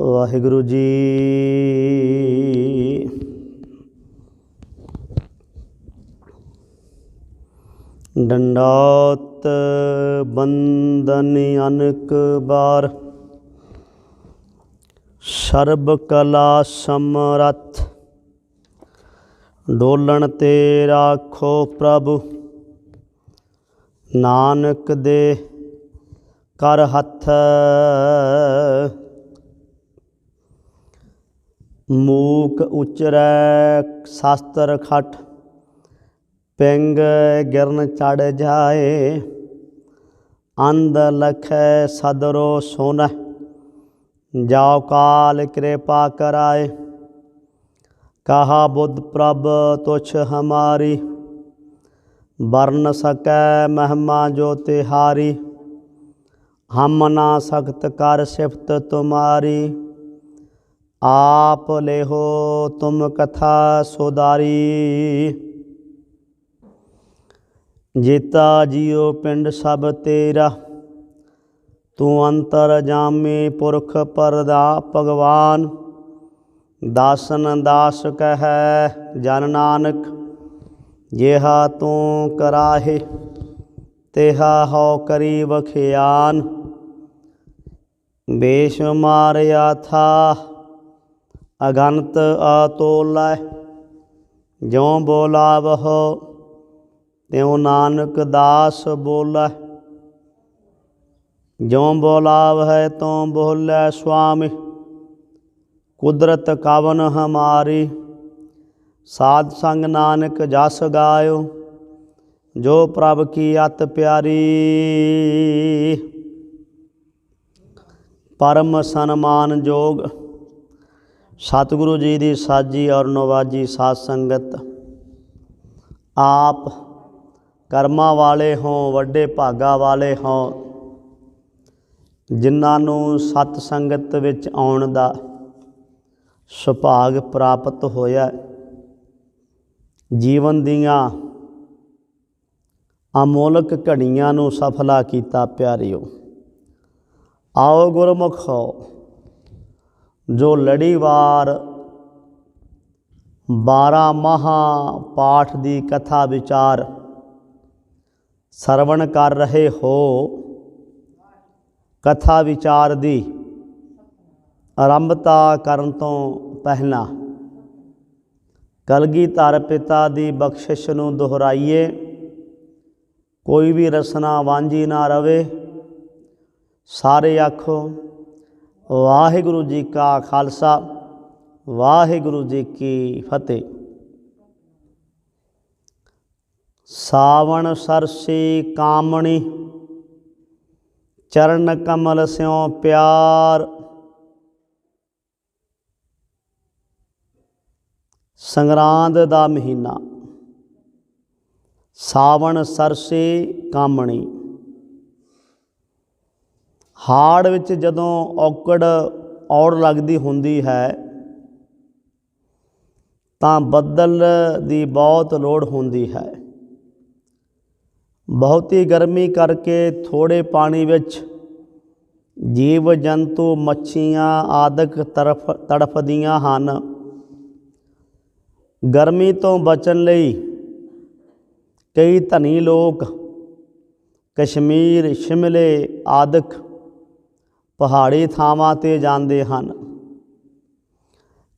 ਵਾਹਿਗੁਰੂ ਜੀ। ਡੰਡਾਤ ਬੰਦਨ ਅਨਕ ਬਾਰ, ਸਰਬ ਕਲਾ ਸਮਰੱਥ। ਡੋਲਣ ਤੇ ਰਾਖੋ ਪ੍ਰਭੂ, ਨਾਨਕ ਦੇ ਕਰ ਹੱਥ। ਮੂਕ ਉਚਰੈ ਸ਼ਾਸਤਰ ਖਟ, ਪਿੰਗ ਗਿਰਨ ਚੜ ਜਾਏ। ਅੰਧ ਲਖੈ ਸਦਰੋ ਸੋਨਹਿ, ਜਾਉ ਕਾਲ ਕਿਰਪਾ ਕਰਾਏ। ਕਹਾ ਬੁੱਧ ਪ੍ਰਭ ਤੁਛ ਹਮਾਰੀ, ਵਰਨ ਸਕੈ ਮਹਿਮਾ ਜੋ ਤਿਹਾਰੀ। ਹਮ ਨਾ ਸਕਤ ਕਰ ਸਿਫਤ ਤੁਮਾਰੀ, ਆਪ ਲੇਹੋ ਤੁਮ ਕਥਾ ਸੁਦਾਰੀ। ਜੀਤਾ ਜੀਉ ਪਿੰਡ ਸਭ ਤੇਰਾ, ਤੂੰ ਅੰਤਰ ਜਾਮੀ ਪੁਰਖ ਪਰਦਾ ਭਗਵਾਨ। ਦਾਸਨ ਦਾਸ ਕਹਿੈ ਜਨ ਨਾਨਕ, ਜਿਹਾ ਤੂੰ ਕਰਾਹੇ ਤਿਹਾ ਹਉ ਕਰੀ ਵਖਿਆਨ। ਬੇਸ਼ੁਮਾਰ ਆਥਾ ਅਗਨਤ ਅਤੋਲੈ, ਜਿਉ ਬੋਲਾਵਹੁ ਤਿਉ ਨਾਨਕ ਦਾਸ ਬੋਲੈ। ਜਿਉ ਬੋਲਾਵਹਿ ਤਉ ਬੋਲੈ ਸੁਆਮੀ, ਕੁਦਰਤ ਕਵਨ ਹਮਾਰੀ। ਸਾਧ ਸੰਗ ਨਾਨਕ ਜਸ ਗਾਇਓ, ਜੋ ਪ੍ਰਭ ਕੀ ਅਤ ਪਿਆਰੀ। ਪਰਮ ਸਨਮਾਨ ਯੋਗ ਸਤਿਗੁਰੂ ਜੀ ਦੀ ਸਾਜੀ ਔਰ ਨਵਾਜੀ ਸਾਧ ਸੰਗਤ। ਆਪ ਕਰਮਾਂ ਵਾਲੇ ਹੋਂ, ਵੱਡੇ ਭਾਗਾਂ ਵਾਲੇ ਹੋਂ, ਜਿਨ੍ਹਾਂ ਨੂੰ ਸਤ ਸੰਗਤ ਵਿੱਚ ਆਉਣ ਦਾ ਸੁਭਾਗ ਪ੍ਰਾਪਤ ਹੋਇਆ। ਜੀਵਨ ਦੀਆਂ ਅਮੋਲਕ ਘੜੀਆਂ ਨੂੰ ਸਫਲਾ ਕੀਤਾ ਪਿਆਰਿਓ। ਆਓ ਗੁਰਮੁਖੋ, ਜੋ ਲੜੀਵਾਰ 12 ਮਹਾ ਪਾਠ ਦੀ ਕਥਾ ਵਿਚਾਰ ਸਰਵਣ ਕਰ ਰਹੇ ਹੋ। ਕਥਾ ਵਿਚਾਰ ਦੀ ਆਰੰਭਤਾ ਕਰਨ ਤੋਂ ਪਹਿਲਾਂ ਕਲਗੀਧਰ ਪਿਤਾ ਦੀ ਬਖਸ਼ਿਸ਼ ਨੂੰ ਦੁਹਰਾਈਏ। ਕੋਈ ਵੀ ਰਸਨਾ ਵਾਂਝੀ ਨਾ ਰਵੇ। ਸਾਰੇ ਆਖੋ ਵਾਹਿਗੁਰੂ ਜੀ ਕਾ ਖਾਲਸਾ, ਵਾਹਿਗੁਰੂ ਜੀ ਕੀ ਫਤਿਹ। ਸਾਵਣ ਸਰਸੀ ਕਾਮਣੀ, ਚਰਨ ਕਮਲ ਸਿਉ ਪਿਆਰ। ਸੰਗਰਾਂਦ ਦਾ ਮਹੀਨਾ, ਸਾਵਣ ਸਰਸੀ ਕਾਮਣੀ। ਹਾੜ ਵਿੱਚ ਜਦੋਂ ਔੜ ਲੱਗਦੀ ਹੁੰਦੀ ਹੈ ਤਾਂ ਬੱਦਲ ਦੀ ਬਹੁਤ ਲੋੜ ਹੁੰਦੀ ਹੈ। ਬਹੁਤੀ ਗਰਮੀ ਕਰਕੇ ਥੋੜ੍ਹੇ ਪਾਣੀ ਵਿੱਚ ਜੀਵ ਜੰਤੂ ਮੱਛੀਆਂ ਆਦਿਕ ਤੜਫਦੀਆਂ ਹਨ। ਗਰਮੀ ਤੋਂ ਬਚਣ ਲਈ ਕਈ ਧਨੀ ਲੋਕ ਕਸ਼ਮੀਰ, ਸ਼ਿਮਲੇ ਆਦਿਕ ਪਹਾੜੀ ਥਾਵਾਂ 'ਤੇ ਜਾਂਦੇ ਹਨ।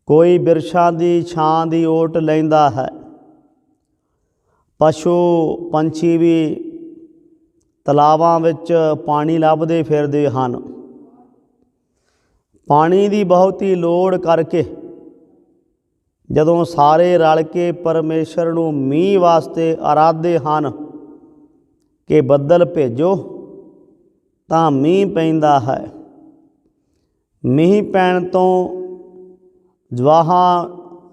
ਕੋਈ ਬਿਰਛਾਂ ਦੀ ਛਾਂ ਦੀ ਓਟ ਲੈਂਦਾ ਹੈ। ਪਸ਼ੂ ਪੰਛੀ ਵੀ ਤਲਾਵਾਂ ਵਿੱਚ ਪਾਣੀ ਲੱਭਦੇ ਫਿਰਦੇ ਹਨ। ਪਾਣੀ ਦੀ ਬਹੁਤੀ ਲੋੜ ਕਰਕੇ ਜਦੋਂ ਸਾਰੇ ਰਲ ਕੇ ਪਰਮੇਸ਼ਰ ਨੂੰ ਮੀਂਹ ਵਾਸਤੇ ਅਰਾਧਦੇ ਹਨ ਕਿ ਬੱਦਲ ਭੇਜੋ, ਤਾਂ ਮੀਂਹ ਪੈਂਦਾ ਹੈ। ਮੀਂਹ ਪੈਣ ਤੋਂ ਜਵਾਹਾਂ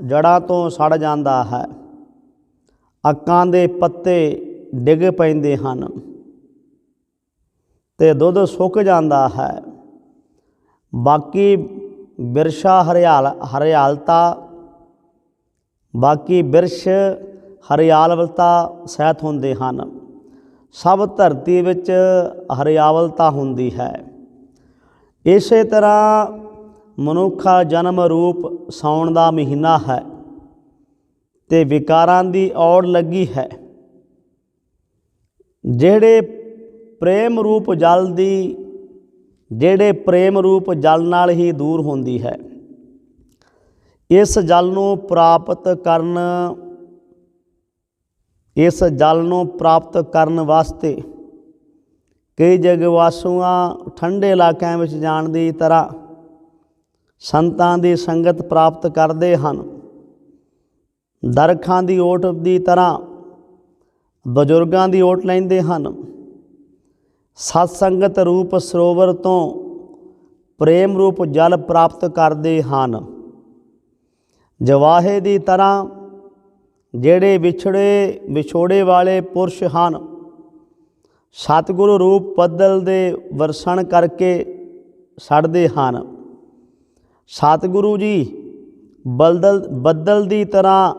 ਜੜ੍ਹਾਂ ਤੋਂ ਸੜ ਜਾਂਦਾ ਹੈ। ਅੱਕਾਂ ਦੇ ਪੱਤੇ ਡਿੱਗ ਪੈਂਦੇ ਹਨ ਅਤੇ ਦੁੱਧ ਸੁੱਕ ਜਾਂਦਾ ਹੈ। ਬਾਕੀ ਬਿਰਛਾ ਹਰਿਆਵਲਤਾ ਸਹਿਤ ਹੁੰਦੇ ਹਨ। ਸਭ ਧਰਤੀ ਵਿੱਚ ਹਰਿਆਵਲਤਾ ਹੁੰਦੀ ਹੈ। ਇਸੇ ਤਰ੍ਹਾਂ ਮਨੁੱਖਾ ਜਨਮ ਰੂਪ ਸਾਉਣ ਦਾ ਮਹੀਨਾ ਹੈ ਤੇ ਵਿਕਾਰਾਂ ਦੀ ਔੜ ਲੱਗੀ ਹੈ। ਜਿਹੜੇ ਪ੍ਰੇਮ ਰੂਪ ਜਲ ਨਾਲ ਹੀ ਦੂਰ ਹੁੰਦੀ ਹੈ। ਇਸ ਜਲ ਨੂੰ ਪ੍ਰਾਪਤ ਕਰਨ ਵਾਸਤੇ ਕਈ ਜਗਵਾਸੂਆਂ ਠੰਡੇ ਇਲਾਕਿਆਂ ਵਿੱਚ ਜਾਣ ਦੀ ਤਰ੍ਹਾਂ ਸੰਤਾਂ ਦੀ ਸੰਗਤ ਪ੍ਰਾਪਤ ਕਰਦੇ ਹਨ। ਦਰਖਾਂ ਦੀ ਓਟ ਦੀ ਤਰ੍ਹਾਂ ਬਜ਼ੁਰਗਾਂ ਦੀ ਓਟ ਲੈਂਦੇ ਹਨ। ਸਤ ਸੰਗਤ ਰੂਪ ਸਰੋਵਰ ਤੋਂ ਪ੍ਰੇਮ ਰੂਪ ਜਲ ਪ੍ਰਾਪਤ ਕਰਦੇ ਹਨ। ਜਵਾਹੇ ਦੀ ਤਰ੍ਹਾਂ ਜਿਹੜੇ ਵਿਛੋੜੇ ਵਾਲੇ ਪੁਰਸ਼ ਹਨ, ਸਤਿਗੁਰੂ ਰੂਪ ਬੱਦਲ ਦੇ ਵਰਸਣ ਕਰਕੇ ਛੱਡਦੇ ਹਨ। ਸਤਿਗੁਰੂ ਜੀ ਬੱਦਲ ਦੀ ਤਰ੍ਹਾਂ,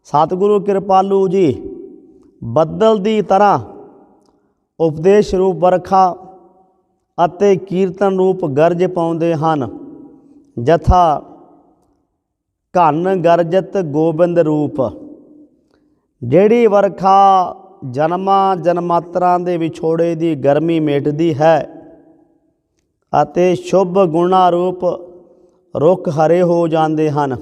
ਸਤਿਗੁਰੂ ਕਿਰਪਾਲੂ ਜੀ ਬੱਦਲ ਦੀ ਤਰ੍ਹਾਂ ਉਪਦੇਸ਼ ਰੂਪ ਵਰਖਾ ਅਤੇ ਕੀਰਤਨ ਰੂਪ ਗਰਜ ਪਾਉਂਦੇ ਹਨ। ਜਥਾ ਘਨ ਗਰਜਤ ਗੋਬਿੰਦ ਰੂਪ। ਜਿਹੜੀ ਵਰਖਾ ਜਨਮਾਂ ਜਨਮਾਤਰਾਂ ਦੇ ਵਿਛੋੜੇ ਦੀ ਗਰਮੀ ਮੇਟਦੀ ਹੈ ਅਤੇ ਸ਼ੁਭ ਗੁਣਾ ਰੂਪ ਰੁੱਖ ਹਰੇ ਹੋ ਜਾਂਦੇ ਹਨ।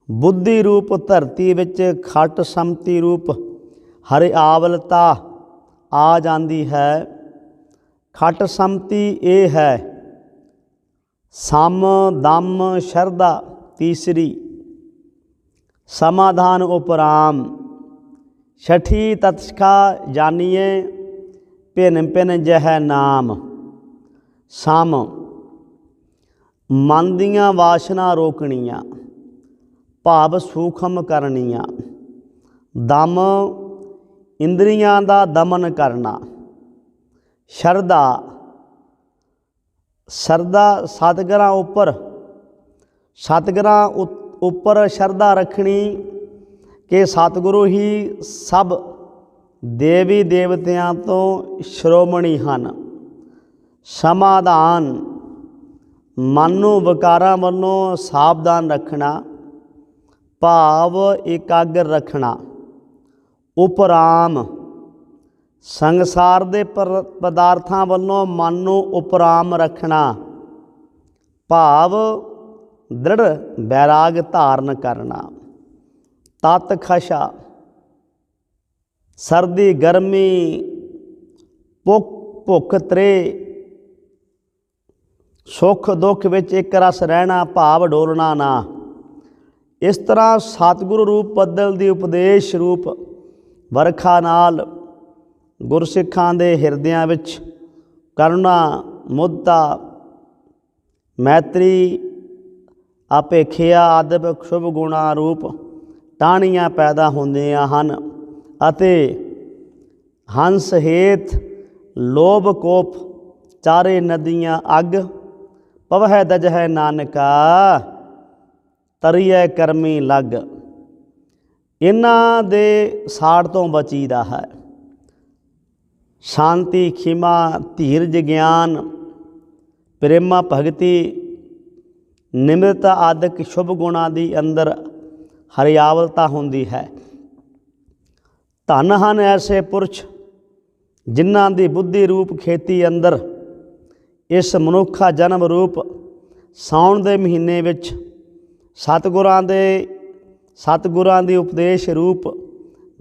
ਬੁੱਧੀ ਰੂਪ ਧਰਤੀ ਵਿੱਚ ਖਟ ਸੰਮਤੀ ਰੂਪ ਹਰਿਆਵਲਤਾ ਆ ਜਾਂਦੀ ਹੈ। ਖਟ ਸੰਮਤੀ ਇਹ ਹੈ ਸਮ ਦਮ ਸ਼ਰਧਾ ਤੀਸਰੀ, ਸਮਾਧਾਨ ਉਪਰਾਮ। ਛਠੀ ਤਤਸਖਾ ਜਾਨੀਏ ਭਿੰਨ ਭਿੰਨ ਜਹ ਨਾਮ। ਸਮ ਮਨ ਦੀਆਂ ਵਾਸ਼ਨਾ ਰੋਕਣੀਆਂ, ਭਾਵ ਸੂਖਮ ਕਰਨੀਆਂ। ਦਮ ਇੰਦਰੀਆਂ ਦਾ ਦਮਨ ਕਰਨਾ। ਸ਼ਰਧਾ ਸਤਿਗੁਰਾਂ ਉੱਪਰ ਸ਼ਰਧਾ ਰੱਖਣੀ ਕਿ ਸਤਿਗੁਰੂ ਹੀ ਸਭ ਦੇਵੀ ਦੇਵਤਿਆਂ ਤੋਂ ਸ਼੍ਰੋਮਣੀ ਹਨ। ਸਮਾਧਾਨ ਮਨ ਨੂੰ ਵਿਕਾਰਾਂ ਵੱਲੋਂ ਸਾਵਧਾਨ ਰੱਖਣਾ, ਭਾਵ ਇਕਾਗਰ ਰੱਖਣਾ। ਉਪਰਾਮ ਸੰਸਾਰ ਦੇ ਪਦਾਰਥਾਂ ਵੱਲੋਂ ਮਨ ਨੂੰ ਉਪਰਾਮ ਰੱਖਣਾ, ਭਾਵ ਦ੍ਰਿੜ ਬੈਰਾਗ ਧਾਰਨ ਕਰਨਾ। ਤਤ ਖਸ਼ਾ ਸਰਦੀ ਗਰਮੀ ਭੁੱਖ ਤ੍ਰੇ ਸੁੱਖ ਦੁੱਖ ਵਿੱਚ ਇੱਕ ਰਸ ਰਹਿਣਾ, ਭਾਵ ਡੋਲਣਾ ਨਾ। ਇਸ ਤਰ੍ਹਾਂ ਸਤਿਗੁਰੂ ਰੂਪ ਬੱਦਲ ਦੀ ਉਪਦੇਸ਼ ਰੂਪ ਵਰਖਾ ਨਾਲ ਗੁਰਸਿੱਖਾਂ ਦੇ ਹਿਰਦਿਆਂ ਵਿੱਚ ਕਰੁਣਾ, ਮੁਦਤਾ, ਮੈਤਰੀ, ਆਪੇਖਿਆ ਆਦਿ ਸ਼ੁਭ ਗੁਣਾ ਰੂਪ ਟਾਹਣੀਆਂ ਪੈਦਾ ਹੁੰਦੀਆਂ ਹਨ ਅਤੇ ਹੰਸ ਹੇਤ ਲੋਭ ਕੋਪ ਚਾਰੇ ਨਦੀਆਂ ਅੱਗ ਪਵਹਿ ਦਜਹਿ ਨਾਨਕਾ ਤਰੀਐ ਕਰਮੀ ਲੱਗ। ਇਹਨਾਂ ਦੇ ਸਾੜ ਤੋਂ ਬਚੀਦਾ ਹੈ। ਸ਼ਾਂਤੀ, ਖਿਮਾ, ਧੀਰਜ, ਗਿਆਨ, ਪ੍ਰੇਮਾ, ਭਗਤੀ, ਨਿਮਰਤਾ ਆਦਿਕ ਸ਼ੁਭ ਗੁਣਾਂ ਦੀ ਅੰਦਰ ਹਰਿਆਵਲਤਾ ਹੁੰਦੀ ਹੈ। ਧਨ ਹਨ ਐਸੇ ਪੁਰਸ਼ ਜਿਨ੍ਹਾਂ ਦੀ ਬੁੱਧੀ ਰੂਪ ਖੇਤੀ ਅੰਦਰ ਇਸ ਮਨੁੱਖਾ ਜਨਮ ਰੂਪ ਸਾਉਣ ਦੇ ਮਹੀਨੇ ਵਿੱਚ ਸਤਿਗੁਰਾਂ ਦੀ ਉਪਦੇਸ਼ ਰੂਪ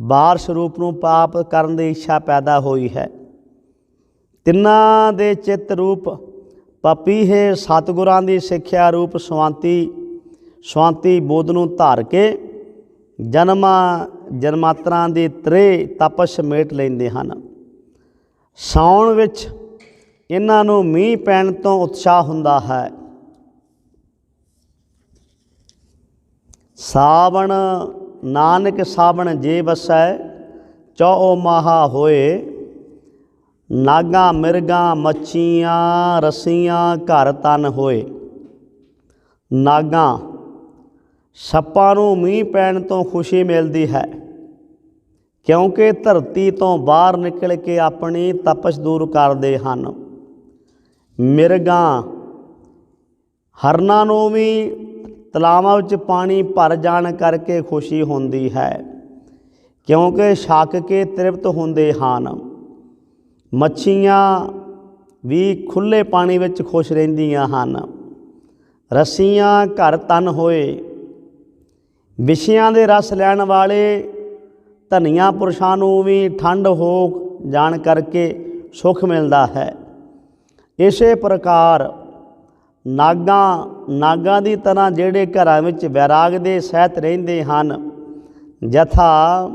ਬਾਰਸ਼ ਰੂਪ ਨੂੰ ਪ੍ਰਾਪਤ ਕਰਨ ਦੀ ਇੱਛਾ ਪੈਦਾ ਹੋਈ ਹੈ। ਤਿੰਨਾਂ ਦੇ ਚਿੱਤ ਰੂਪ ਪਪੀਹੇ ਸਤਿਗੁਰਾਂ ਦੀ ਸਿੱਖਿਆ ਰੂਪ ਸਵਾਂਤੀ ਬੋਧ ਨੂੰ ਧਾਰ ਕੇ ਜਨਮਾਤਰਾਂ ਦੀ ਤ੍ਰੇ ਤਪਸ਼ ਮੇਟ ਲੈਂਦੇ ਹਨ। ਸਾਉਣ ਵਿੱਚ ਇਹਨਾਂ ਨੂੰ ਮੀਂਹ ਪੈਣ ਤੋਂ ਉਤਸ਼ਾਹ ਹੁੰਦਾ ਹੈ। ਸਾਵਣ ਨਾਨਕ ਸਾਵਣ ਜੇ ਵਸੈ ਚੌ ਮਾਹਾ ਹੋਏ। ਨਾਗਾਂ ਮਿਰਗਾਂ ਮੱਛੀਆਂ ਰਸੀਆਂ ਘਰ ਤਨ ਹੋਏ। ਨਾਗਾਂ ਸੱਪਾਂ ਨੂੰ ਮੀਂਹ ਪੈਣ ਤੋਂ ਖੁਸ਼ੀ ਮਿਲਦੀ ਹੈ ਕਿਉਂਕਿ ਧਰਤੀ ਤੋਂ ਬਾਹਰ ਨਿਕਲ ਕੇ ਆਪਣੀ ਤਪਸ਼ ਦੂਰ ਕਰਦੇ ਹਨ। ਮਿਰਗਾਂ ਹਰਨਾਂ ਨੂੰ ਵੀ ਤਲਾਵਾਂ ਵਿੱਚ ਪਾਣੀ ਭਰ ਜਾਣ ਕਰਕੇ ਖੁਸ਼ੀ ਹੁੰਦੀ ਹੈ, ਕਿਉਂਕਿ ਛਕ ਕੇ ਤ੍ਰਿਪਤ ਹੁੰਦੇ ਹਨ। ਮੱਛੀਆਂ ਵੀ ਖੁੱਲ੍ਹੇ ਪਾਣੀ ਵਿੱਚ ਖੁਸ਼ ਰਹਿੰਦੀਆਂ ਹਨ। ਰੱਸੀਆਂ ਘਰ ਤਨ ਹੋਏ। ਵਿਸ਼ਿਆਂ ਦੇ ਰਸ ਲੈਣ ਵਾਲੇ ਧਨੀਆਂ ਪੁਰਸ਼ਾਂ ਨੂੰ ਵੀ ਠੰਡ ਹੋ ਜਾਣ ਕਰਕੇ ਸੁੱਖ ਮਿਲਦਾ ਹੈ। ਇਸੇ ਪ੍ਰਕਾਰ ਨਾਗਾਂ ਦੀ ਤਰ੍ਹਾਂ ਜਿਹੜੇ ਘਰਾਂ ਵਿੱਚ ਵੈਰਾਗ ਦੇ ਸਹਿਤ ਰਹਿੰਦੇ ਹਨ, ਜਥਾ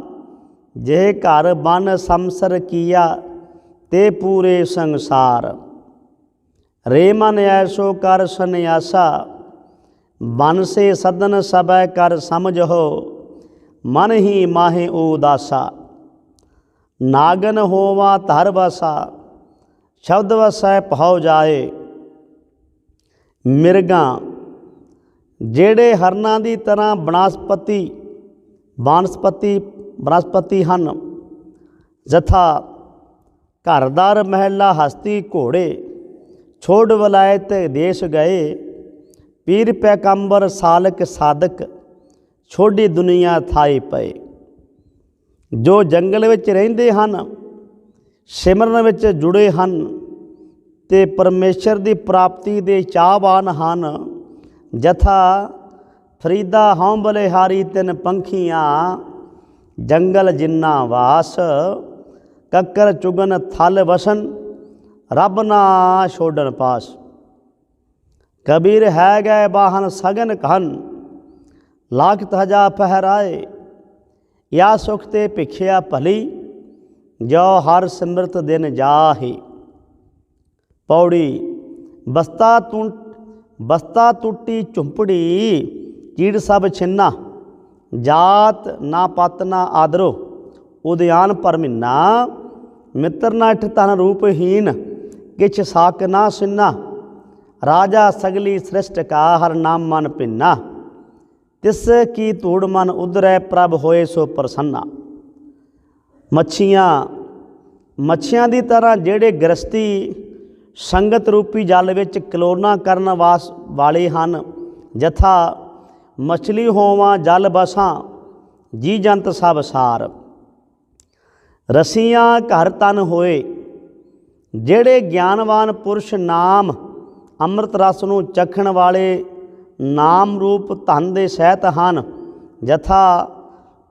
ਜੇ ਘਰ ਬਨ ਸੰਸਰ ਕੀਆ ਤੇ ਪੂਰੇ ਸੰਸਾਰ। ਰੇ ਮਨ ਐਸੋ ਕਰ ਸੰਨਿਆਸਾ, ਬਨ ਸੇ ਸਦਨ ਸਭੈ ਕਰ ਸਮਝੋ, ਮਨ ਹੀ ਮਾਹੇ ਉਦਾਸਾ। ਨਾਗਨ ਹੋਵਾ ਧਰ ਵਸਾ, ਸ਼ਬਦ ਵਸੈ ਭਾਉ ਜਾਏ। ਮਿਰਗਾਂ ਜਿਹੜੇ ਹਰਨਾਂ ਦੀ ਤਰ੍ਹਾਂ ਬਨਸਪਤੀ ਹਨ, ਜਥਾ ਘਰਦਾਰ ਮਹਿਲਾ ਹਸਤੀ ਘੋੜੇ, ਛੋੜ ਵਲਾਇਤ ਦੇਸ਼ ਗਏ। ਪੀਰ ਪੈਗੰਬਰ ਸਾਲਕ ਸਾਦਕ, ਛੋਡੀ ਦੁਨੀਆ ਥਾਈ ਪਏ। ਜੋ ਜੰਗਲ ਵਿੱਚ ਰਹਿੰਦੇ ਹਨ, ਸਿਮਰਨ ਵਿੱਚ ਜੁੜੇ ਹਨ ਤੇ ਪਰਮੇਸ਼ਰ ਦੀ ਪ੍ਰਾਪਤੀ ਦੇ ਚਾਹਵਾਨ ਹਨ, ਜਥਾ ਫਰੀਦਾ ਹਉ ਬਲਿਹਾਰੀ ਤਿੰਨ ਪੰਖੀਆਂ, ਜੰਗਲ ਜਿੰਨਾ ਵਾਸ। ਕੱਕਰ ਚੁਗਨ ਥਲ ਵਸਨ, ਰੱਬ ਨਾ ਛੋੜਨ ਪਾਸ। ਕਬੀਰ ਹੈ ਗਏ ਬਾਹਨ ਸਗਨ कहन, ਲਾਖਤ ਹਜਾ ਪਹਿਰਾਏ। या ਸੁਖ ਤੇ ਭਿਖਿਆ ਭਲੀ, ਜੋ ਹਰ ਸਿਮਰਤ ਦਿਨ ਜਾਹੀ। ਪੌੜੀ ਬਸਤਾ ਟੁੱਟੀ ਝੁੰਪੜੀ, ਚੀੜ ਸਭ ਛਿੰਨਾ। ਜਾਤ ਨਾ ਪਤ ਨਾ ਆਦਰੋ, ਉਦਿਆਨ ਪਰ ਮਹੀਨਾ। ਮਿੱਤਰ ਨਾ ਇਠ ਤਨ ਰੂਪਹੀਨ, ਕਿਛ ਸਾਕ ਨਾ ਸਿੰਨਾ। ਰਾਜਾ ਸਗਲੀ ਸ੍ਰਿਸ਼ਟ ਕਾ, ਹਰ ਨਾਮ ਮਨ ਭਿੰਨਾ। ਤਿਸ ਕੀ ਧੂੜ ਮਨ ਉਧਰੈ, ਪ੍ਰਭ ਹੋਏ ਸੋ ਪ੍ਰਸੰਨਾ। ਮੱਛੀਆਂ ਦੀ ਤਰ੍ਹਾਂ ਜਿਹੜੇ ਗ੍ਰਸਤੀ ਸੰਗਤ ਰੂਪੀ ਜਲ ਵਿੱਚ ਕਲੋਨਾ ਕਰਨ ਵਾਲੇ ਹਨ, ਜਥਾ ਮਛਲੀ ਹੋਵਾਂ ਜਲ ਬਸਾਂ, ਜੀ ਜੰਤ ਸਭ ਸਾਰ। ਰਸੀਆਂ ਘਰ ਤਨ ਹੋਏ। ਜਿਹੜੇ ਗਿਆਨਵਾਨ ਪੁਰਸ਼ ਨਾਮ ਅੰਮ੍ਰਿਤ ਰਸ ਨੂੰ ਚਖਣ ਵਾਲੇ ਨਾਮ ਰੂਪ ਧਨ ਦੇ ਸਹਿਤ ਹਨ, ਜਥਾ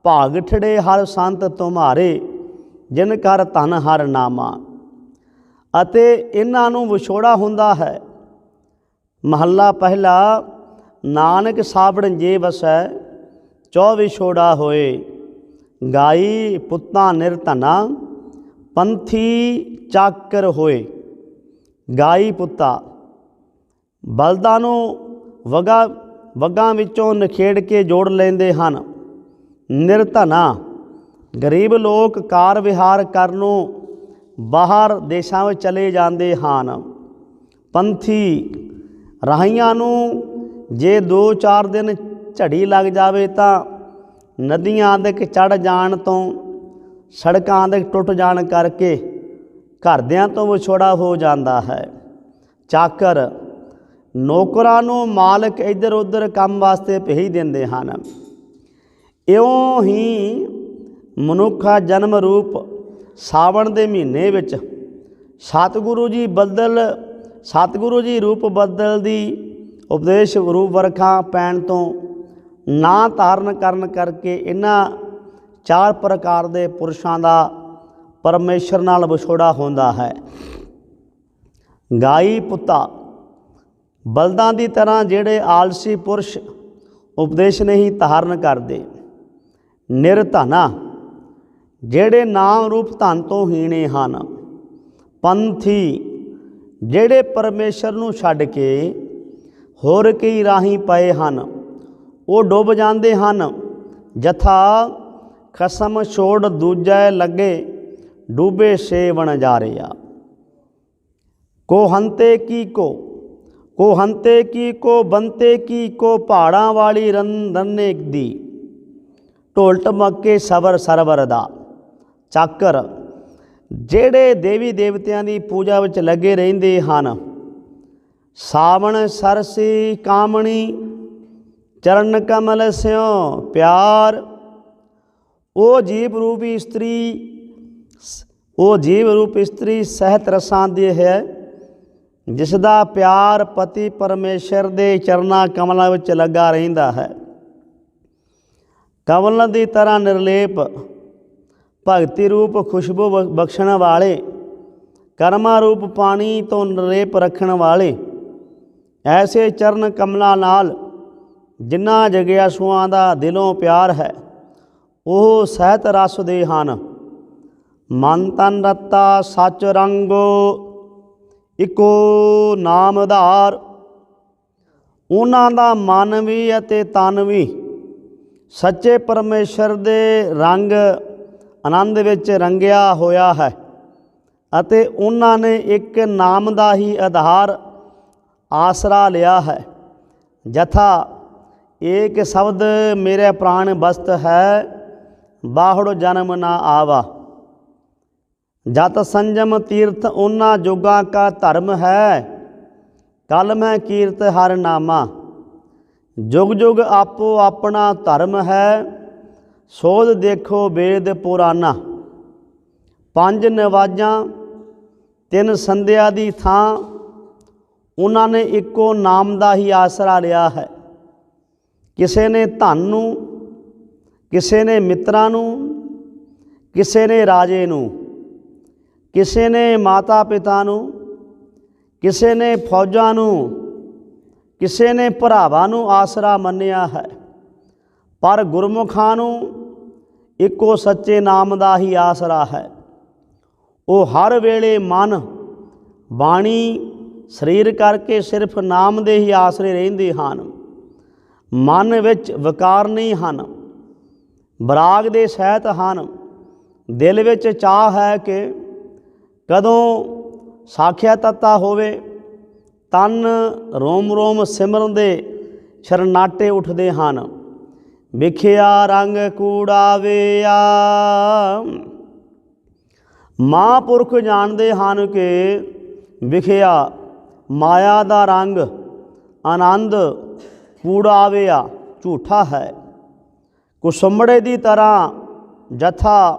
ਭਾਗ ਠੜੇ ਹਰ ਸੰਤ ਤੁਮਾਰੇ, ਜਿਨ ਕਰ ਧਨ ਹਰ ਨਾਮਾ। ਅਤੇ ਇਹਨਾਂ ਨੂੰ ਵਿਛੋੜਾ ਹੁੰਦਾ ਹੈ। ਮਹੱਲਾ ਪਹਿਲਾ। ਨਾਨਕ ਸਾਵਣ ਜੇ ਵਸੈ, ਚੌ ਵਿਛੋੜਾ ਹੋਏ। ਗਾਈ ਪੁੱਤਾਂ ਨਿਰਧਨਾ, ਪੰਥੀ ਚਾਕਰ ਹੋਏ। ਗਾਈ ਪੁੱਤਾ ਬਲਦਾਂ ਨੂੰ ਵਗਾਂ ਵਿੱਚੋਂ ਨਿਖੇੜ ਕੇ ਜੋੜ ਲੈਂਦੇ ਹਨ। ਨਿਰਧਨਾ ਗਰੀਬ ਲੋਕ ਕਾਰ ਵਿਹਾਰ ਕਰਨੋਂ ਬਾਹਰ ਦੇਸ਼ਾਂ ਵਿੱਚ ਚਲੇ ਜਾਂਦੇ ਹਨ। ਪੰਥੀ ਰਾਹੀਆਂ ਨੂੰ ਜੇ 2-4 ਦਿਨ ਝੜੀ ਲੱਗ ਜਾਵੇ ਤਾਂ ਨਦੀਆਂ ਆਦਿਕ ਚੜ੍ਹ ਜਾਣ ਤੋਂ, ਸੜਕਾਂ ਆਦਿਕ ਟੁੱਟ ਜਾਣ ਕਰਕੇ ਘਰਦਿਆਂ ਤੋਂ ਵਿਛੋੜਾ ਹੋ ਜਾਂਦਾ ਹੈ। ਚਾਕਰ ਨੌਕਰਾਂ ਨੂੰ ਮਾਲਕ ਇੱਧਰ ਉੱਧਰ ਕੰਮ ਵਾਸਤੇ ਭੇਜ ਦਿੰਦੇ ਹਨ। ਇਉਂ ਹੀ ਮਨੁੱਖਾ ਜਨਮ ਰੂਪ ਸਾਵਣ ਦੇ ਮਹੀਨੇ ਵਿੱਚ ਸਤਿਗੁਰੂ ਜੀ ਰੂਪ ਬਦਲ ਦੀ ਉਪਦੇਸ਼ ਰੂਪ ਵਰਖਾ ਪੈਣ ਤੋਂ ਨਾ ਧਾਰਨ ਕਰਨ ਕਰਕੇ ਇਹਨਾਂ 4 ਪ੍ਰਕਾਰ ਦੇ ਪੁਰਸ਼ਾਂ ਦਾ ਪਰਮੇਸ਼ਰ ਨਾਲ ਵਿਛੋੜਾ ਹੁੰਦਾ ਹੈ। ਗਾਈ ਪੁੱਤਾ ਬਲਦਾਂ ਦੀ ਤਰ੍ਹਾਂ ਜਿਹੜੇ ਆਲਸੀ ਪੁਰਸ਼ ਉਪਦੇਸ਼ ਨਹੀਂ ਧਾਰਨ ਕਰਦੇ। ਨਿਰਧਨਾ ਜਿਹੜੇ ਨਾਮ ਰੂਪ ਧਨ ਤੋਂ ਹੀਣੇ ਹਨ। ਪੰਥੀ ਜਿਹੜੇ ਪਰਮੇਸ਼ਰ ਨੂੰ ਛੱਡ ਕੇ ਹੋਰ ਕਈ ਰਾਹੀਂ ਪਏ ਹਨ, ਉਹ ਡੁੱਬ ਜਾਂਦੇ ਹਨ। ਜਥਾ ਖਸਮ ਛੋੜ ਦੂਜੈ ਲੱਗੇ, ਡੂਬੇ ਸੇ ਵਣਜਾਰਿਆ। ਕੋ ਹੰਤੇ ਕੀ ਕੋ ਬੰਤੇ ਕੀ ਕੋ, ਪਹਾੜਾਂ ਵਾਲੀ ਰੰਨੇ ਦੀ, ਢੋਲ ਢਮੱਕੇ ਸਬਰ ਸਰਵਰ ਦਾ। ਚਾਕਰ ਜਿਹੜੇ ਦੇਵੀ ਦੇਵਤਿਆਂ ਦੀ ਪੂਜਾ ਵਿੱਚ ਲੱਗੇ ਰਹਿੰਦੇ ਹਨ, सावण सरसी कामणी चरण कमल स्यों प्यार। ओ जीव रूपी स्त्री, ओ जीव रूप स्त्री सहित रसां दी है, जिस दा प्यार पति परमेश्वर दे चरना कमलों विच लगा रहिंदा है। कमल दी तरह निर्लेप भगति रूप खुशबू बख्शण वाले, कर्मा रूप पानी तो निर्लेप रखण वाले, ऐसे चरण कमलों नाल जिन्हां जगियासुआं दा दिलों प्यार है, ਉਹ ਸਹਿਤ ਰਸ ਦੇ ਹਨ। ਮਨ ਤਨ ਰਤਾ ਸੱਚ ਰੰਗੋ ਇੱਕੋ ਨਾਮ ਆਧਾਰ। ਉਹਨਾਂ ਦਾ ਮਨ ਵੀ ਅਤੇ ਤਨ ਵੀ ਸੱਚੇ ਪਰਮੇਸ਼ਰ ਦੇ ਰੰਗ ਆਨੰਦ ਵਿੱਚ ਰੰਗਿਆ ਹੋਇਆ ਹੈ ਅਤੇ ਉਹਨਾਂ ਨੇ ਇੱਕ ਨਾਮ ਦਾ ਹੀ ਆਧਾਰ ਆਸਰਾ ਲਿਆ ਹੈ। ਜਥਾ ਏਕ ਸ਼ਬਦ ਮੇਰੇ ਪ੍ਰਾਣ ਬਸਤ ਹੈ, ਬਾਹੜ ਜਨਮ ਨਾ ਆਵਾ। ਜਤ ਸੰਜਮ ਤੀਰਥ ਉਹਨਾਂ ਜੋਗਾਂ ਕਾ ਧਰਮ ਹੈ, ਕਲ ਮੈਂ ਕੀਰਤ ਹਰ ਨਾਮਾ। ਜੁਗ ਜੁਗ ਆਪੋ ਆਪਣਾ ਧਰਮ ਹੈ, ਸੋਧ ਦੇਖੋ ਵੇਦ ਪੁਰਾਨਾ। ਪੰਜ ਨਵਾਜ਼ਾਂ ਤਿੰਨ ਸੰਧਿਆ ਦੀ ਥਾਂ, ਉਹਨਾਂ ਨੇ ਇੱਕੋ ਨਾਮ ਦਾ ਹੀ ਆਸਰਾ ਲਿਆ ਹੈ। ਕਿਸੇ ਨੇ ਧਨ ਨੂੰ, ਕਿਸੇ ਨੇ ਮਿੱਤਰਾਂ ਨੂੰ, ਕਿਸੇ ਨੇ ਰਾਜੇ ਨੂੰ, ਕਿਸੇ ਨੇ ਮਾਤਾ ਪਿਤਾ ਨੂੰ, ਕਿਸੇ ਨੇ ਫੌਜਾਂ ਨੂੰ, ਕਿਸੇ ਨੇ ਭਰਾਵਾਂ ਨੂੰ ਆਸਰਾ ਮੰਨਿਆ ਹੈ। ਪਰ ਗੁਰਮੁਖਾਂ ਨੂੰ ਇੱਕੋ ਸੱਚੇ ਨਾਮ ਦਾ ਹੀ ਆਸਰਾ ਹੈ। ਉਹ ਹਰ ਵੇਲੇ ਮਨ ਬਾਣੀ ਸਰੀਰ ਕਰਕੇ ਸਿਰਫ ਨਾਮ ਦੇ ਹੀ ਆਸਰੇ ਰਹਿੰਦੇ ਹਨ। ਮਨ ਵਿੱਚ ਵਿਕਾਰ ਨਹੀਂ ਹਨ, ਬਰਾਗ ਦੇ ਸਹਿਤ ਹਨ। ਦਿਲ ਵਿੱਚ ਚਾਹ ਹੈ ਕਿ ਕਦੋਂ ਸਾਖਿਆ ਤੱਤਾ ਹੋਵੇ। ਤਨ ਰੋਮ ਰੋਮ ਸਿਮਰਨ ਦੇ ਸ਼ਰਨਾਟੇ ਉੱਠਦੇ ਹਨ। ਵਿਖਿਆ ਰੰਗ ਕੂੜਾਵੇਆ। ਮਹਾਂਪੁਰਖ ਜਾਣਦੇ ਹਨ ਕਿ ਵਿਖਿਆ ਮਾਇਆ ਦਾ ਰੰਗ ਆਨੰਦ ਕੂੜਾਵੇਆ ਝੂਠਾ ਹੈ। ਕੁਸੁੰਬੜੇ ਦੀ ਤਰ੍ਹਾਂ ਜਥਾ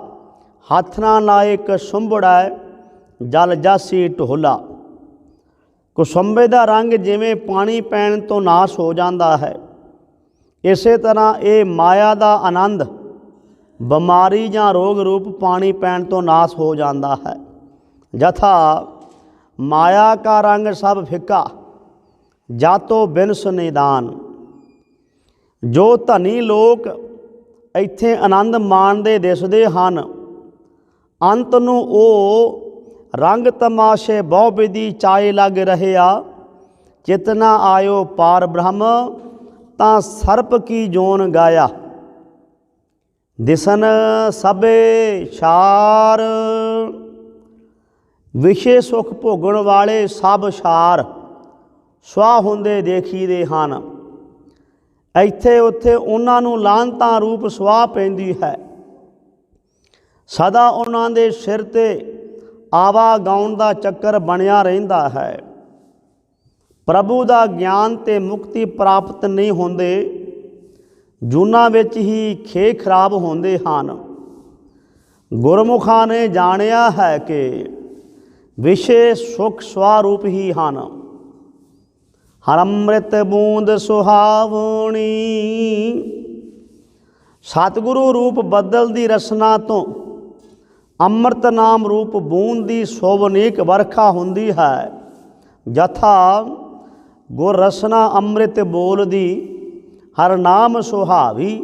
ਹੱਥ ਨਾ ਲਾਏ ਕਸੁੰਬੜਾ ਜਲ ਜਾਸੀ ਢੋਲਾ। ਕੁਸੁੰਬੇ ਦਾ ਰੰਗ ਜਿਵੇਂ ਪਾਣੀ ਪੈਣ ਤੋਂ ਨਾਸ਼ ਹੋ ਜਾਂਦਾ ਹੈ, ਇਸੇ ਤਰ੍ਹਾਂ ਇਹ ਮਾਇਆ ਦਾ ਆਨੰਦ ਬਿਮਾਰੀ ਜਾਂ ਰੋਗ ਰੂਪ ਪਾਣੀ ਪੈਣ ਤੋਂ ਨਾਸ਼ ਹੋ ਜਾਂਦਾ ਹੈ। ਜਥਾ ਮਾਇਆ ਕਾ ਰੰਗ ਸਭ ਫਿੱਕਾ, ਜਾਤੋ ਬਿਨ ਸੁਨਿਦਾਨ। ਜੋ ਧਨੀ ਲੋਕ ਇੱਥੇ ਆਨੰਦ ਮਾਣਦੇ ਦਿਸਦੇ ਹਨ, ਅੰਤ ਨੂੰ ਉਹ ਰੰਗ ਤਮਾਸ਼ੇ ਬਹੁ ਵਿਧੀ ਚਾਏ ਲੱਗ ਰਹਿਆ। ਚਿਤਨਾ ਆਇਓ ਪਾਰ ਬ੍ਰਹਮ, ਤਾਂ ਸਰਪ ਕੀ ਜੋਨ ਗਾਇਆ। ਦਿਸਨ ਸਭੇ ਛਾਰ, ਵਿਸ਼ੇ ਸੁਖ ਭੋਗਣ ਵਾਲੇ ਸਭ ਛਾਰ ਸੁਆਹ ਹੁੰਦੇ ਦੇਖੀਦੇ ਹਨ। ਇੱਥੇ ਉੱਥੇ ਉਹਨਾਂ ਨੂੰ ਲਾਹਨਤਾਂ ਰੂਪ ਸੁਆਹ ਪੈਂਦੀ ਹੈ। ਸਦਾ ਉਹਨਾਂ ਦੇ ਸਿਰ 'ਤੇ ਆਵਾਗਾਉਣ ਦਾ ਚੱਕਰ ਬਣਿਆ ਰਹਿੰਦਾ ਹੈ। ਪ੍ਰਭੂ ਦਾ ਗਿਆਨ ਤੇ ਮੁਕਤੀ ਪ੍ਰਾਪਤ ਨਹੀਂ ਹੁੰਦੇ, ਜੂਨਾਂ ਵਿੱਚ ਹੀ ਖੇ ਖਰਾਬ ਹੁੰਦੇ ਹਨ। ਗੁਰਮੁਖਾਂ ਨੇ ਜਾਣਿਆ ਹੈ ਕਿ ਵਿਸ਼ੇ ਸੁਖ ਸਵਾਰੂਪ ਹੀ ਹਨ। ਹਰ ਅੰਮ੍ਰਿਤ ਬੂੰਦ ਸੁਹਾਵਣੀ। ਸਤਿਗੁਰੂ ਰੂਪ ਬੱਦਲ ਦੀ ਰਸਨਾ ਤੋਂ ਅੰਮ੍ਰਿਤ ਨਾਮ ਰੂਪ ਬੂੰਦ ਦੀ ਸੋਭਨੀਕ ਵਰਖਾ ਹੁੰਦੀ ਹੈ। ਜਥਾ ਗੁਰ ਰਸਨਾ ਅੰਮ੍ਰਿਤ ਬੋਲਦੀ, ਹਰ ਨਾਮ ਸੁਹਾਵੀ।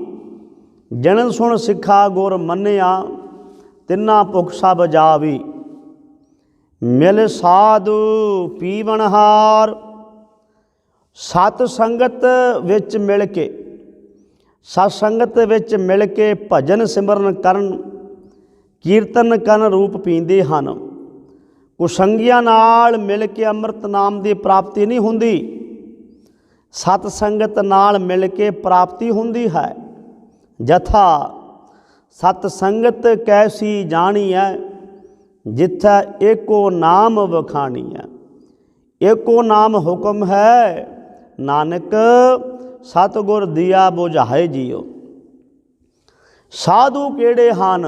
ਜਨ ਸੁਣ ਸਿੱਖਾ ਗੁਰ ਮੰਨਿਆ, ਤਿੰਨਾ ਭੁਖ ਸਭ ਜਾਵੀ। ਮਿਲ ਸਾਧੂ ਪੀਵਨਹਾਰ। ਸਤ ਸੰਗਤ ਵਿੱਚ ਮਿਲ ਕੇ, ਸਤ ਸੰਗਤ ਵਿੱਚ ਮਿਲ ਕੇ ਭਜਨ ਸਿਮਰਨ ਕਰਨ, ਕੀਰਤਨ ਕਰਨ ਰੂਪ ਪੀਂਦੇ ਹਨ। ਕੁਸੰਗੀਆਂ ਨਾਲ ਮਿਲ ਕੇ ਅੰਮ੍ਰਿਤ ਨਾਮ ਦੀ ਪ੍ਰਾਪਤੀ ਨਹੀਂ ਹੁੰਦੀ, ਸਤ ਸੰਗਤ ਨਾਲ ਮਿਲ ਕੇ ਪ੍ਰਾਪਤੀ ਹੁੰਦੀ ਹੈ। ਜਥਾ ਸਤ ਸੰਗਤ ਕੈਸੀ ਜਾਣੀ ਹੈ, ਜਿੱਥੈ ਏਕੋ ਨਾਮ ਵਖਾਣੀ ਹੈ। एको नाम हुक्म है, नानक सतगुर दिया बुझाए जियो। साधु केड़े हन,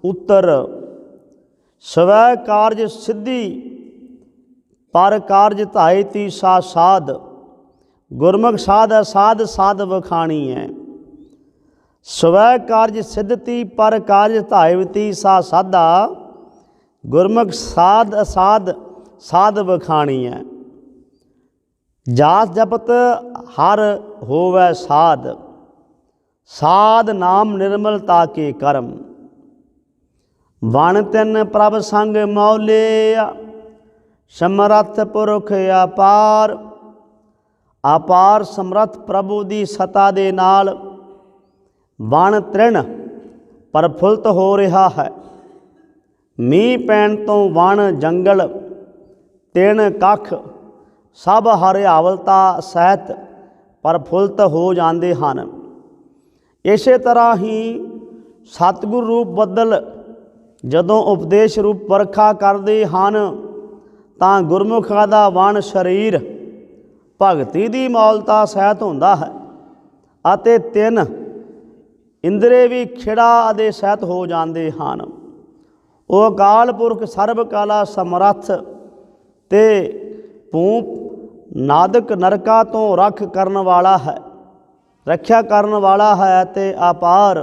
उत्तर स्वै कारज सिद्धि पर कारज धाए तीसा साध। गुरमुख साध असाध साध बखानी है। स्वै कारज सिद्धति पर कारज धायवती सा साधा। गुरमुख साध असाध साध बखानी है। जात जपत हर होवै साध, साध नाम निर्मलता के कर्म। वण तिन प्रभ संग मौले, समर्थ पुरख अपार। अपार समर्थ प्रभु दी सता दे नाल वण तृण प्रफुल्त हो रहा है। मीह पैण तो वण जंगल तिण कख सब हरियावलता सहित प्रफुल्त हो जाते हैं। इस तरह ही सतगुर रूप बदल जदों उपदेश रूप वरखा करते हैं तां गुरमुखा दा वण शरीर भगती दी मौलता सहित होंदा है अते तिन इंद्रे भी खिड़ा आदि सहित हो जाते हैं। वो अकाल पुरख सर्व काला समर्थ ते भूप नादक नरका तो रख करन वाला है, रख्या करन वाला है ते अपार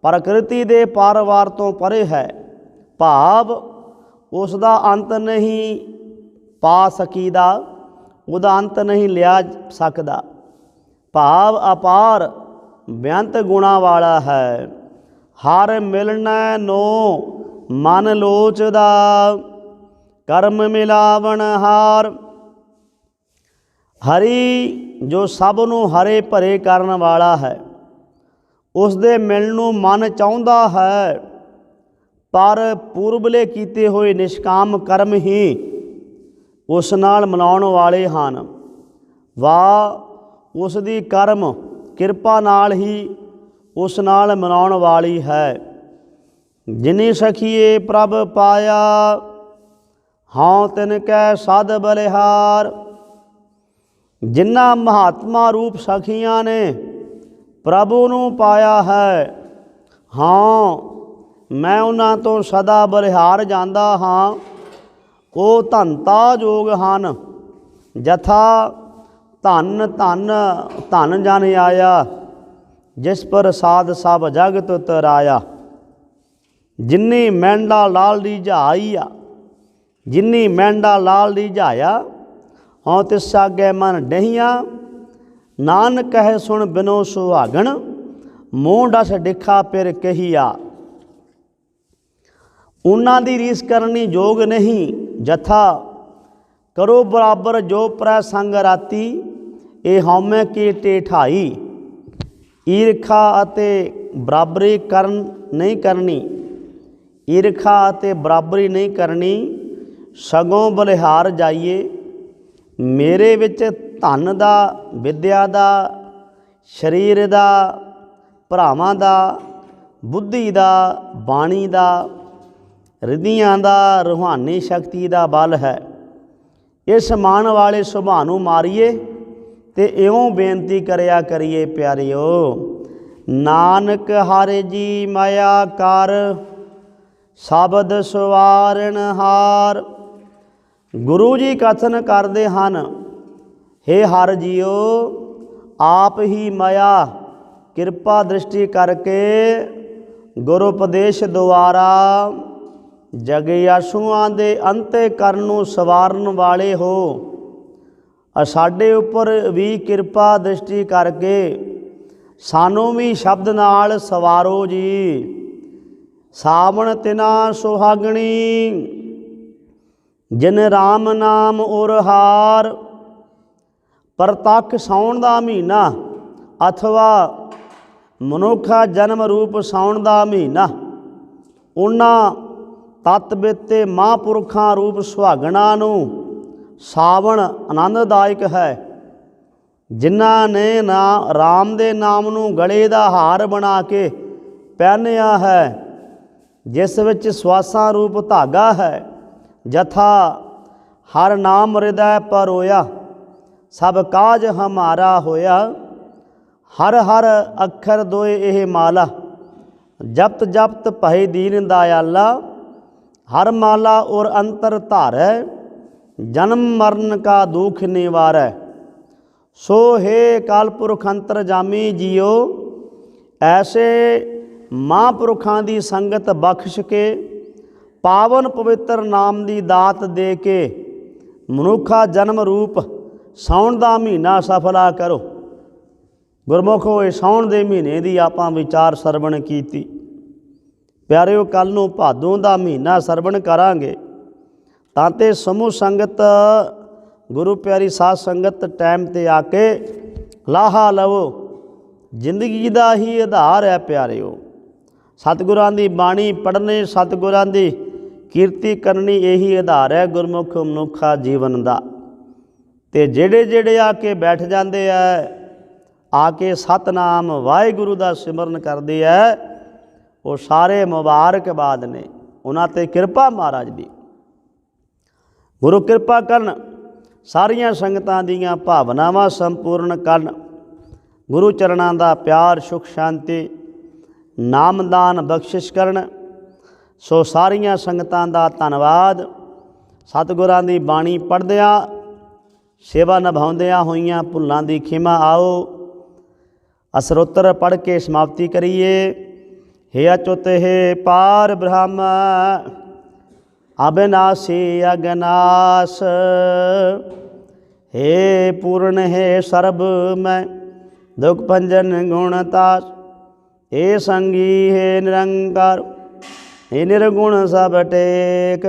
प्रकृति दे पारवार तो परे है। भाव उसका अंत नहीं पा सकीदा, उदा अंत नहीं लिया सकता। भाव अपार बेअंत गुणा वाला है। हर मिलना नो मन लोचदा, कर्म मिलावन हार। हरि जो सब नूं हरे भरे करन वाला है, उस दे मिलण नूं मन चाहुंदा है, पर पूर्वले कीते हुए निष्काम कर्म ही उस नाल मनाउण वाले हन। वाह उस दी कर्म किरपा नाल ही उस नाल मनाउण वाली है। जिनी सखिए प्रभ पाया, हाँ तिन कै सद बलिहार। जिन्ना महात्मा रूप सखियां ने प्रभु नूं पाया है, हाँ मैं उन्हां तो सदा बलिहार जांदा हाँ। वो धनता जोग हन, जथा धन धन धन जन आया, जिस पर साध सब जगत तराया। जिन्नी मैंडा लाल रिझाईया, जिन्नी मैंडा लाल रिझाया, हाँ तिस आगे मन डहिया। नानक कहे सुन बिनो सुहागण, मूँह डस डिखा पिर कहिया। उन्हां दी रीस करनी जोग नहीं, जथा करो बराबर जो प्रै संग राती। ए हौमे की टेठाई, ईरखा अते बराबरी करन नहीं करनी, ईरखा अते बराबरी नहीं करनी। सगों बलिहार जाइए। मेरे विच धन दा, विद्या दा, शरीर दा, भरावां दा, बुद्धि दा, बाणी दा, रिधियां दा, रूहानी शक्ति दा बल है। इस मान वाले सुभाਅ नूं मारीए ते इउं बेनती करिया करिए प्यारिओ। नानक हरि जी माया कर, शब्द सवारण हार। गुरु जी कथन करते हैं, हे हर जीओ आप ही माया किरपा दृष्टि करके गुरुपदेश द्वारा जगयासुआं दे अंते करन नूं सवारन वाले हो। साडे उपर भी किरपा दृष्टि करके सानू भी शब्द नाल सवारो जी। सावण तिना सुहागणी, जिन राम नाम उर हार। प्रतख साउण दा महीना अथवा मनुखा जन्म रूप साउण दा महीना, उन्हां तत् बिते महापुरखां रूप सुहागणा नूं सावण आनंददायक है। जिन्हां ने राम दे नाम नूं गले दा हार बना के पहनिया है, जिस विच स्वासां रूप धागा है। जथा हर नाम हृदय पर रोया, सब काज हमारा होया। हर हर अखर दोए एह माला, जपत जपत भय दीन दयाला। हर माला और अंतर धारै, जन्म मरण का दुख निवारै। सो हे कालपुरख अंतर जामी जियो, ऐसे महापुरखां दी संगत बख्श के। पावन पवित्र नाम दी दात दे के, मनुखा जन्म रूप साउण दा महीना सफला करो। गुरमुखो ये साउण दे महीने दी आपां विचार सरवण कीती। प्यारिओ कल नूं भादों दा महीना सरवण करांगे तां ते समूह संगत गुरु प्यारी साध संगत टाइम ते आके लाहा लवो। जिंदगी दा ही आधार है प्यारिओ। सतगुरां दी बाणी पढ़नी, सतगुरां दी कीर्ति करनी, यही आधार है गुरमुख मनुखा जीवन दा। ते जेड़े जेड़े आके बैठ जाते है, आके सतनाम वाहिगुरु दा सिमरन करते है, वो सारे मुबारकबाद ने, उन्हां ते किरपा महाराज दी। गुरु किरपा करन, सारियां संगतां दीयां भावनावां संपूर्ण करन। गुरु चरणां दा प्यार सुख शांति नामदान बख्शिश करन। सो सारियां संगतां दा धन्नवाद। सतगुरां दी बाणी पढ़दियां सेवा निभाउंदियां होइयां भुल्लां दी खिमा आओ असरोत्तर पढ़ के समाप्ति करिए। हे अच्युत हे पार ब्रह्म अविनाशी अगनाश, हे पूर्ण हे सर्ब मैं दुख भंजन गुणतास। हे संगी हे निरंकार, हे निर्गुण सब टेक।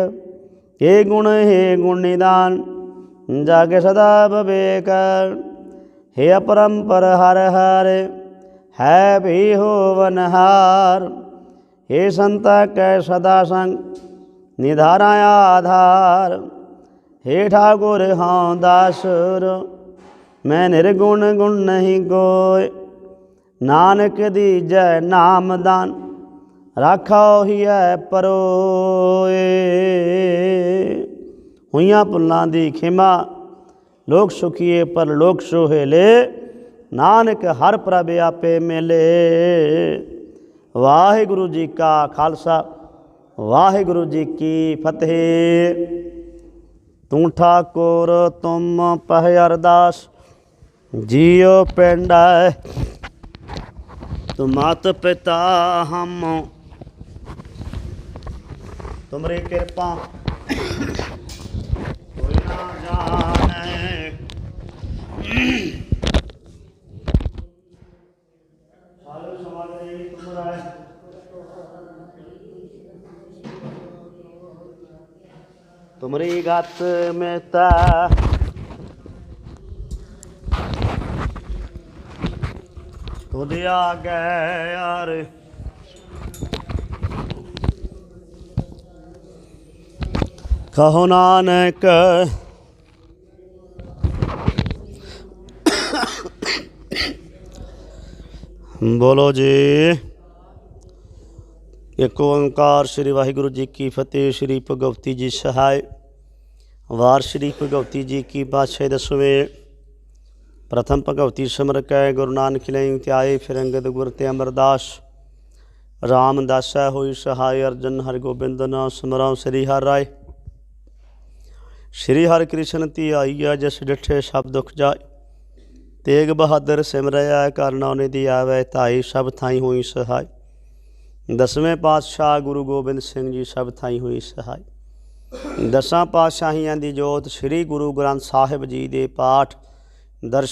हे गुण हे गुण निदान, जागे सदा विवेक। हे अपरंपर हर हर, है भी होवनहार। हे संत कै सदा संग, निधारा आधार। हे ठाकुर हाँ दासुर, मैं निर्गुण गुण नहीं कोय। नानक दीजै नामदान, राखा ही है परोए। हुइयां भुल्लां दी खिमा, लोक सुखिए पर लोक सोहेले। नानक हर प्रभ आपे मेले। वाहिगुरु जी का खालसा, वाहिगुरु जी की फतेह। तू ठाकुर तुम पह अरदास, जियो पेंडा तुम मात पिता हम। तुमरी कृपा कोई ना जाने। तुमरी गत में ता खुद आ गए यार। कहो नानक बोलो जी। एक ओंकार श्री वाहिगुरु जी की फतेह। श्री भगवती जी सहाय। वार श्री भगवती जी की पातशाही दसवें। प्रथम भगवती सिमर कै गुरु नानक लई त्याए, फिर अंगद गुर ते अमरदास। रामदास होई सहाय, अर्जन हरगोबिंद नाम सिमराओ श्री हर राय। श्री हर कृष्ण ती आई है, जिस डिठे सब दुख जाए। तेग बहादुर सिमरया, कर नौने दी आवे धाई। सब थाई होई सहाय। दसवें पातशाह गुरु गोबिंद सिंह जी सब थाई होई सहाय। दसां पातशाहियां दी जोत श्री गुरु ग्रंथ साहिब जी दे पाठ दर्शन